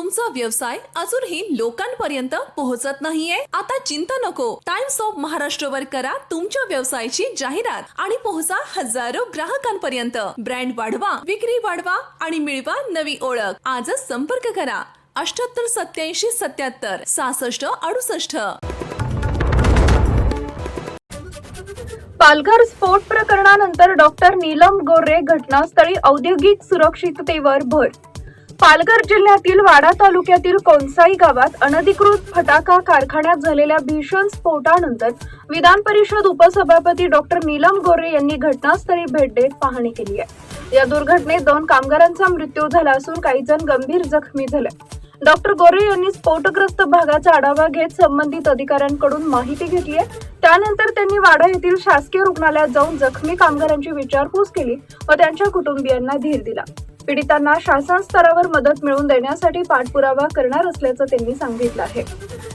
तुमचा व्यवसाय अजूनही लोकांपर्यंत पोहोचत नाहीये? आता चिंता नको. टाइम्स ऑफ महाराष्ट्रवर करा तुमच्या व्यवसायाची जाहिरात आणि पोहोचा हजारो ग्राहकांपर्यंत. ब्रँड वाढवा, विक्री वाढवा आणि मिळवा नवी ओळख. आजच संपर्क करा 78 87 77 66 68. पालघर स्फोट प्रकरणानंतर डॉक्टर नीलम गोरे घटनास्थळी औद्योगिक सुरक्षिततेवर भर. पालघर जिल्ह्यातील वाडा तालुक्यातील कोणसाई गावात अनधिकृत फटाका कारखान्यात झालेल्या भीषण स्फोटानंतर विधान परिषद उपसभापती डॉक्टर नीलम गोरे यांनी घटनास्थळी भेट देत पाहणी केली आहे. या दुर्घटनेत 2 कामगारांचा मृत्यू झाला असून काही जण गंभीर जखमी झाले. डॉक्टर गोरे यांनी स्फोटग्रस्त भागाचा आढावा घेत संबंधित अधिकाऱ्यांकडून माहिती घेतली आहे. त्यानंतर त्यांनी वाडा येथील शासकीय रुग्णालयात जाऊन जखमी कामगारांची विचारपूस केली व त्यांच्या कुटुंबियांना धीर दिला. पीडितांना शासन स्तरावर मदत मिळवून देण्यासाठी पाठपुरावा करणार असल्याचं त्यांनी सांगितलं आहे.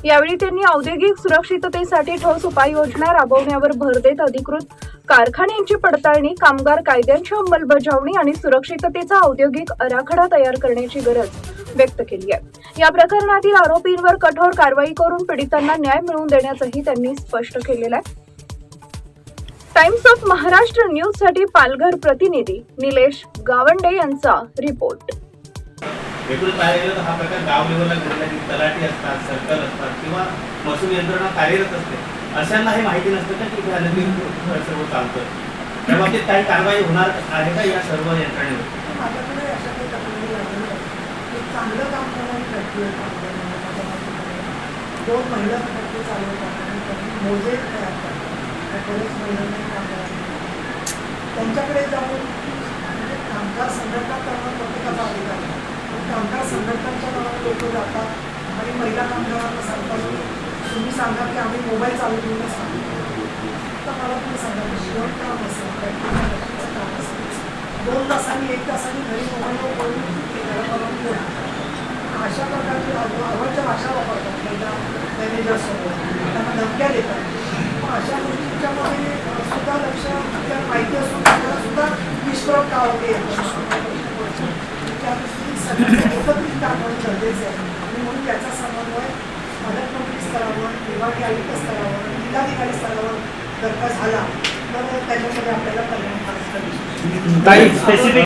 यावेळी त्यांनी औद्योगिक सुरक्षिततेसाठी ठोस उपाययोजना राबवण्यावर भर देत अधिकृत कारखान्यांची पडताळणी, कामगार कायद्यांची अंमलबजावणी आणि सुरक्षिततेचा औद्योगिक आराखडा तयार करण्याची गरज व्यक्त केली आहे. या प्रकरणातील आरोपींवर कठोर कारवाई करून पीडितांना न्याय मिळवून देण्याचंही त्यांनी स्पष्ट केलेलं आहे. टाइम्स ऑफ महाराष्ट्र न्यूज साठी पालघर प्रतिनिधी निलेश गावंडे यांचा रिपोर्ट. एकूण पाहायला गेलं तर हा प्रकार गाव लेवलला घडला की तलाठी असतात, सर्कल असतात किंवा महसूल यंत्रणा कार्यरत असते. अशांना हे माहिती नसतं का की सर्व चालतं. त्या बाबतीत काही कारवाई होणार आहे का या सर्व यंत्रणेवर? माझ्याकडे अशा काही तक्रारी लागल्या एक चांगलं काम करणारी फॅक्टरी आहे. 2 महिला फॅक्टरी चालवतात आणि त्यांनी मोजे तयार करतात. बरेच महिलांना कामगार त्यांच्याकडे जाऊन म्हणजे कामगार संघटना करणं प्रत्येकाचा अधिकार आहे. कामगार संघटनांच्या नावाने लोक जातात आणि महिला कामगारांना सांगतात की तुम्ही सांगा की आम्ही मोबाईल चालू घेऊन सांगतो. तर मला तुम्ही सांगा की शिवण काम असेल, फॅक्टरीचं काम असेल, 2 तासांनी 1 तासांनी घरी मोबाईलवर बोलून त्याला परवानगी होणार. अशा प्रकारची अवघडच्या भाषा वापरतात महिला मॅनेजर्ससोबत, त्यांना धमक्या देतात. मग अशा गोष्टींच्यामध्ये सुद्धा लक्ष त्या माहिती असून आपल्याला सुद्धा निष्प्रभ टाळते येतं. त्या दृष्टीने सगळ्यांनी एकत्रित काम होणं गरजेचं आहे आणि म्हणून त्याचा समन्वय पालकमंत्री स्तरावर, विभागीय आयुक्त स्तरावर, जिल्हाधिकारी स्तरावर जर का झाला तर त्याच्यामध्ये आपल्याला परिणाम